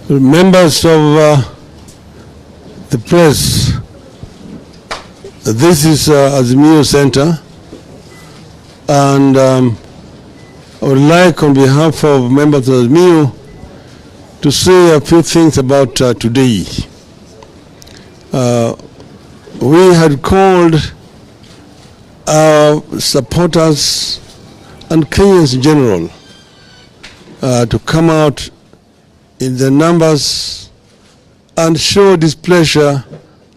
Members of the press, this is Azimio Center, and I would like, on behalf of members of Azimio, to say a few things about today. We had called our supporters and Kenyans in general to come out in the numbers and show displeasure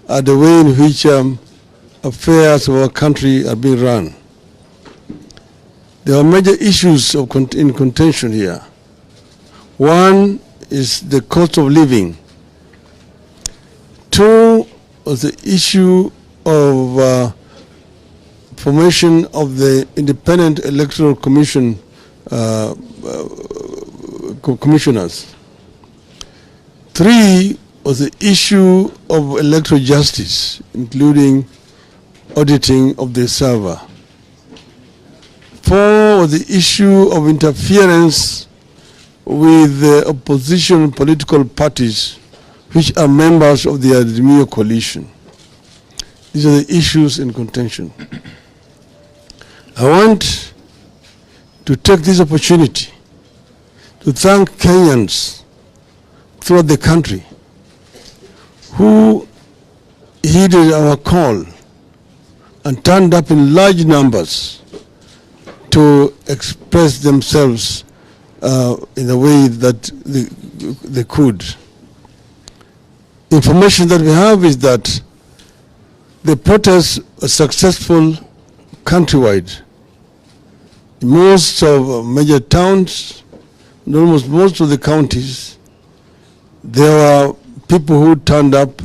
at the way in which affairs of our country are being run. There are major issues in contention here. One is the cost of living. Two was the issue of formation of the Independent Electoral Commission commissioners. Three was the issue of electoral justice, including auditing of the Saba. Four was the issue of interference with the opposition political parties which are members of the Azimio coalition. These are the issues in contention. I want to take this opportunity to thank Kenyans throughout the country who heeded our call and turned up in large numbers to express themselves in the way that they could. Information that we have is that the protests were successful countrywide. In most of major towns, in almost most of the counties, there were people who turned up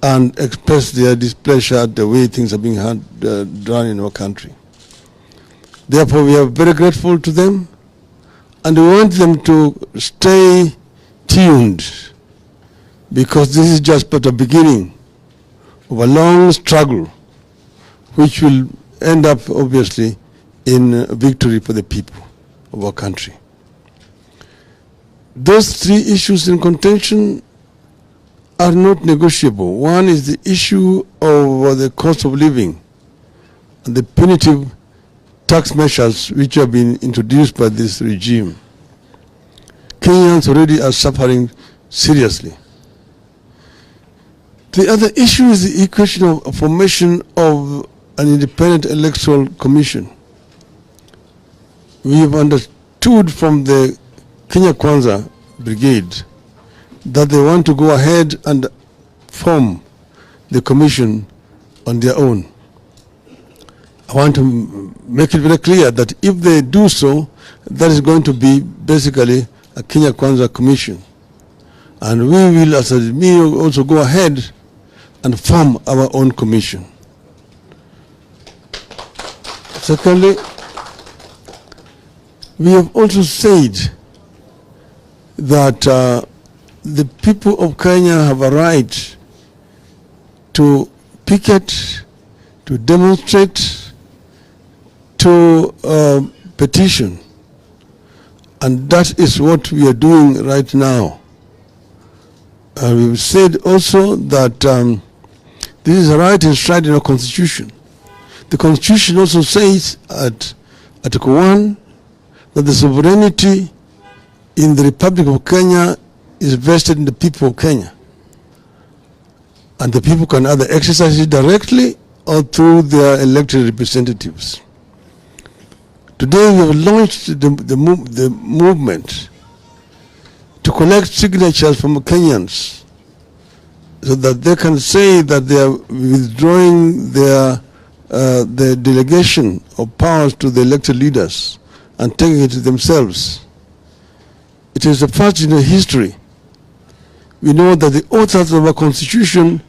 and expressed their displeasure at the way things are being done in our country. Therefore, we are very grateful to them, and we want them to stay tuned, because this is just but a beginning of a long struggle which will end up, obviously, in victory for the people of our country. Those three issues in contention are not negotiable. One is the issue of the cost of living and the punitive tax measures which have been introduced by this regime. Kenyans already are suffering seriously. The other issue is the question of formation of an independent electoral commission. We have understood from the Kenya Kwanza Brigade that they want to go ahead and form the commission on their own. I want to make it very clear that if they do so, that is going to be basically a Kenya Kwanza commission. And we will, as a Azimio, also go ahead and form our own commission. Secondly, we have also said that the people of Kenya have a right to picket, to demonstrate, to petition. And that is what we are doing right now. We've said also that this is a right enshrined in our Constitution. The Constitution also says at Article 1 that the sovereignty in the Republic of Kenya is vested in the people of Kenya. And the people can either exercise it directly or through their elected representatives. Today we have launched the movement to collect signatures from Kenyans so that they can say that they are withdrawing their delegation of powers to the elected leaders and taking it to themselves. It is the first in the history. We know that the authors of our Constitution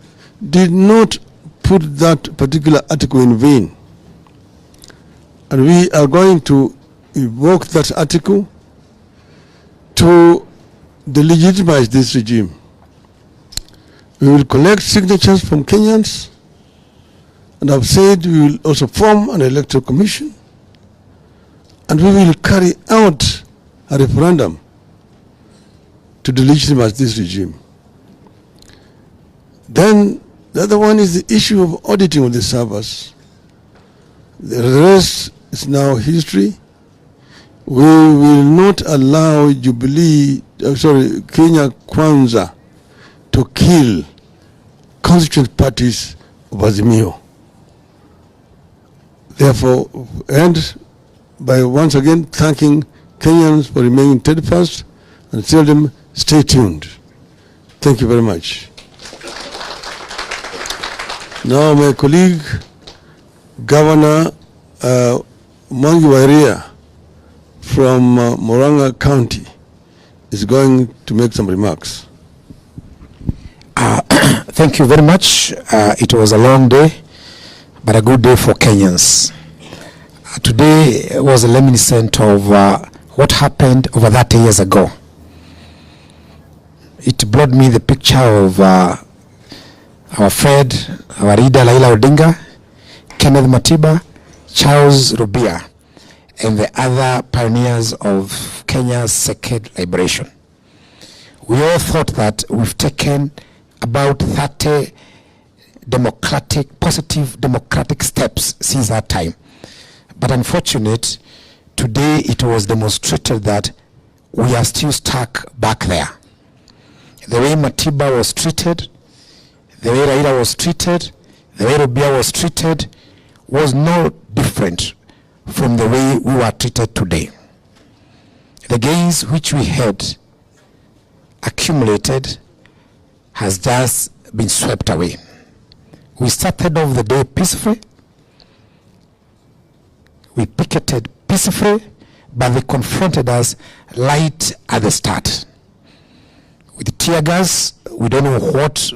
did not put that particular article in vain. And we are going to invoke that article to delegitimize this regime. We will collect signatures from Kenyans, and I've said we will also form an electoral commission, and we will carry out a referendum to delegitimize this regime. Then the other one is the issue of auditing of the servers. The rest is now history. We will not allow Kenya Kwanza to kill constituent parties of Azimio. Therefore, end by once again thanking Kenyans for remaining steadfast and tell them stay tuned. Thank you very much. Now my colleague, Governor Mwangi Wairia from Murang'a County is going to make some remarks. Thank you very much. It was a long day, but a good day for Kenyans. Today was reminiscent of what happened over 30 years ago. It brought me the picture of our friend, our leader Raila Odinga, Kenneth Matiba, Charles Rubia, and the other pioneers of Kenya's second liberation. We all thought that we've taken about 30 positive democratic steps since that time. But unfortunately, today it was demonstrated that we are still stuck back there. The way Matiba was treated, the way Raila was treated, the way Rubia was treated was no different from the way we were treated today. The gains which we had accumulated has just been swept away. We started off the day peacefully. We picketed peacefully, but they confronted us right at the start. With tear gas, we don't know what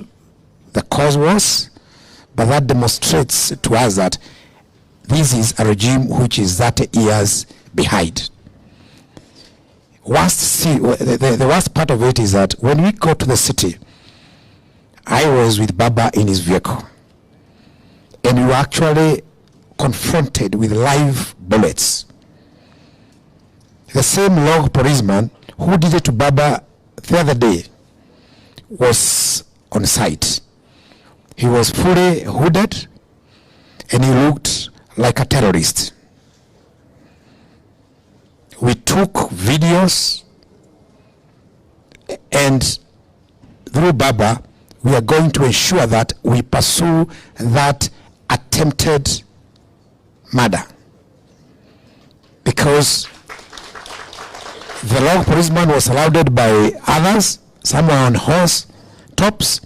the cause was, but that demonstrates to us that this is a regime which is 30 years behind. The worst part of it is that when we go to the city, I was with Baba in his vehicle, and we were actually confronted with live bullets. The same log policeman who did it to Baba the other day was on site. He was fully hooded and he looked like a terrorist. We took videos, and through Baba, we are going to ensure that we pursue that attempted murder. Because the log policeman was surrounded by others, some were on horse tops,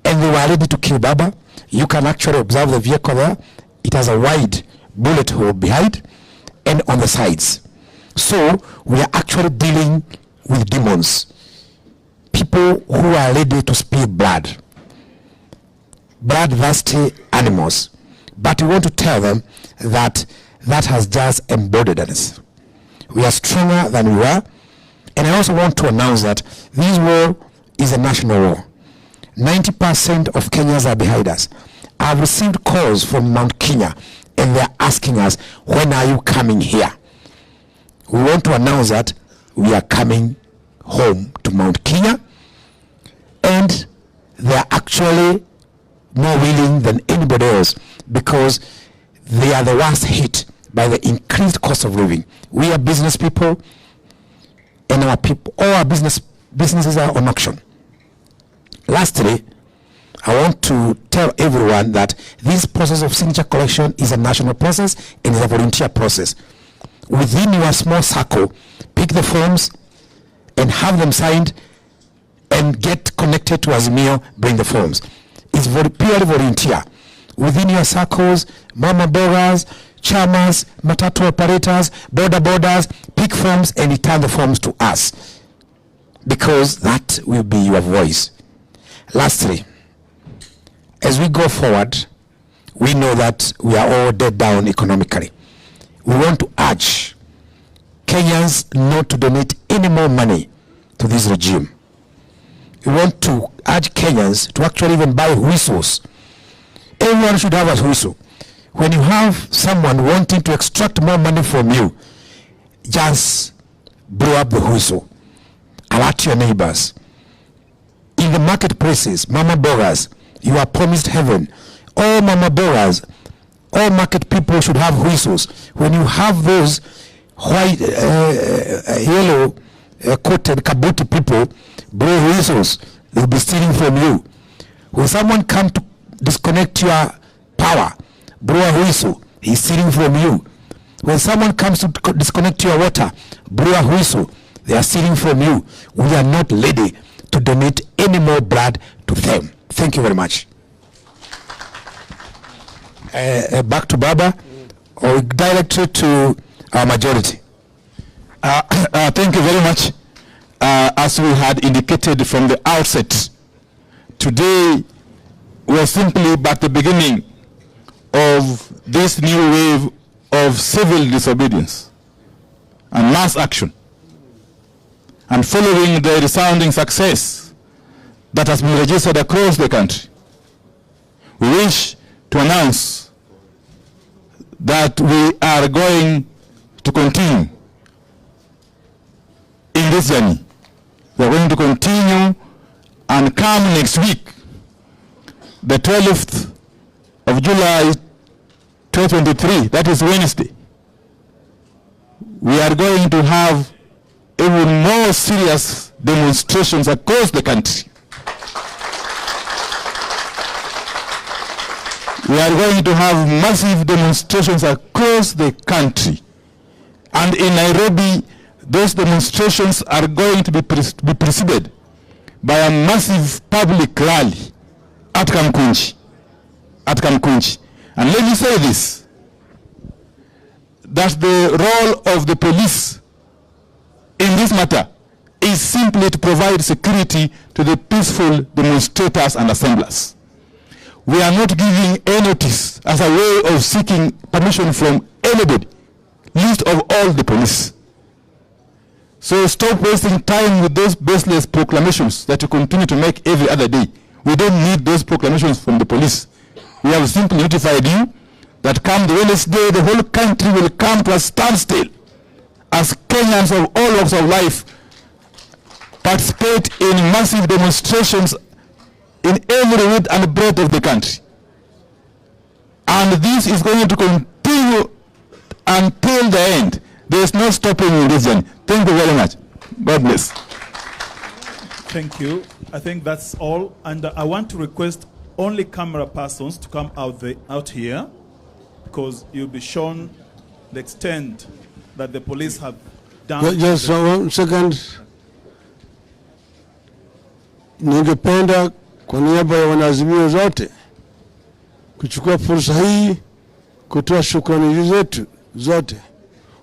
and they were ready to kill Baba. You can actually observe the vehicle there. It has a wide bullet hole behind and on the sides. So we are actually dealing with demons, people who are ready to spill blood, bloodthirsty animals. But we want to tell them that that has just embodied us. We are stronger than we were. And I also want to announce that this war is a national war. 90% of Kenyans are behind us. I've received calls from Mount Kenya, and they're asking us, when are you coming here? We want to announce that we are coming home to Mount Kenya, and they're actually more willing than anybody else because they are the worst hit by the increased cost of living. We are business people, and our people, all our businesses are on auction. Lastly, I want to tell everyone that this process of signature collection is a national process and is a volunteer process. Within your small circle, pick the forms and have them signed and get connected to Azimio, bring the forms. It's purely volunteer. Within your circles, mama bogas, chamas, matatu operators, borders, pick forms and return the forms to us, because that will be your voice. Lastly, as we go forward, we know that we are all dead down economically. We want to urge Kenyans not to donate any more money to this regime. We want to urge Kenyans to actually even buy whistles Everyone should have a whistle. When you have someone wanting to extract more money from you, just blow up the whistle. Alert your neighbors. In the marketplaces, mama bogas, you are promised heaven. All mama bogas, all market people should have whistles. When you have those white, yellow coated kabuti people blow whistles, they'll be stealing from you. When someone come to disconnect your power, blow a whistle, he's stealing from you. When someone comes to disconnect your water, blow a whistle, they are stealing from you. We are not ready to donate any more blood to them. Thank you very much. Back to Baba, or directly to our majority. Thank you very much. As we had indicated from the outset, today we're simply but the beginning of this new wave of civil disobedience and mass action. And following the resounding success that has been registered across the country, we wish to announce that we are going to continue in this journey. We are going to continue and come next week, the 12th of July 2023, that is Wednesday. We are going to have even more serious demonstrations across the country. We are going to have massive demonstrations across the country. And in Nairobi, those demonstrations are going to be preceded by a massive public rally at Kamkunji. And let me say this, that the role of the police in this matter is simply to provide security to the peaceful demonstrators and assemblers. We are not giving a notice as a way of seeking permission from anybody, least of all the police. So stop wasting time with those baseless proclamations that you continue to make every other day. We don't need those proclamations from the police. We have simply notified you that come the Wednesday, the whole country will come to a standstill as Kenyans of all walks of life participate in massive demonstrations in every width and breadth of the country. And this is going to continue until the end. There is no stopping in this journey. Thank you very much. God bless. Thank you. I think that's all. And I want to request only camera persons to come out here, because you'll be shown the extent that the police have done. Just 1 second. Ningependa kwa niaba ya wanaazimio zote kuchukua fursa hii kutoa shukrani zetu zote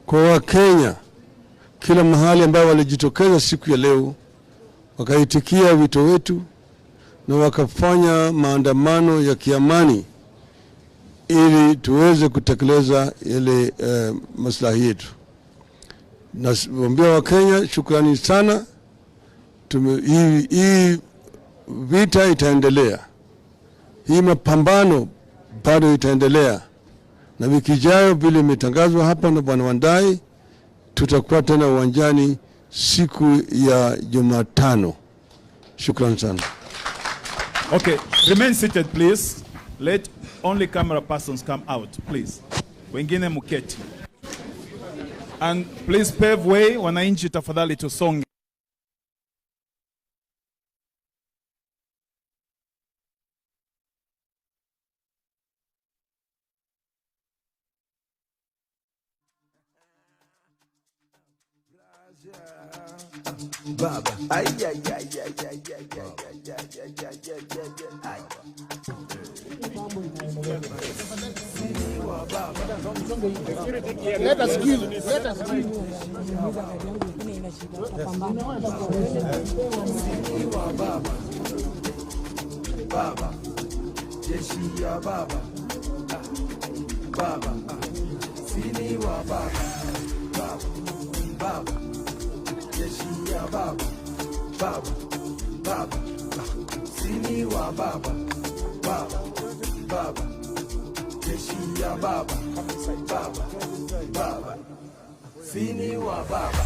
kwa Wakenya kila mahali ambao walijitokeza siku ya leo, wakaitikia wito wetu na wakafanya maandamano ya kiamani ili tuweze kutekeleza ile maslahi yetu. Naomba Wakenya shukrani sana. Hii vita itaendelea. Hii mapambano bado itaendelea. Na wiki ijayo vile imetangazwa hapa na Bwana Wandai, tutakuwa tena uwanjani siku ya Jumatano. Shukrani sana. Okay, remain seated please. Let only camera persons come out, please. Wengine muketi. And please pave way, wananchi tafadhali tusonge. Baba, ay, ay, ay, ay, ay, ay, ay, ay, Let us give. Baba, jeshi ya baba, baba, sini wa baba, baba, jeshi ya baba, baba, sini wa baba, baba. jeshi ya baba, baba, baba, sini wa baba.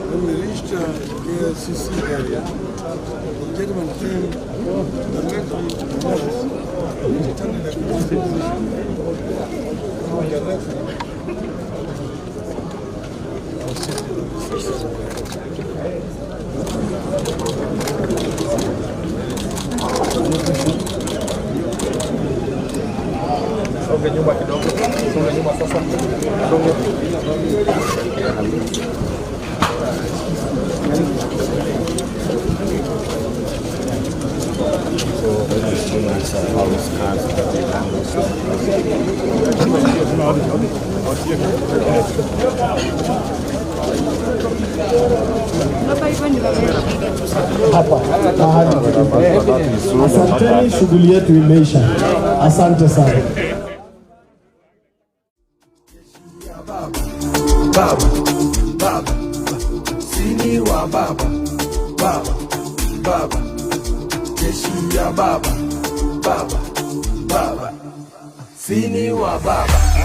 When we reached the CC area, the gentleman came directly to us. He turned the Songe nyuma kidogo. Songe nyuma sasa. Songe. Asanteni, shughuli yetu imeisha. Asante sana. Baba, baba, sini wa baba, baba, baba, jeshi ya baba, baba, baba, sini wa baba.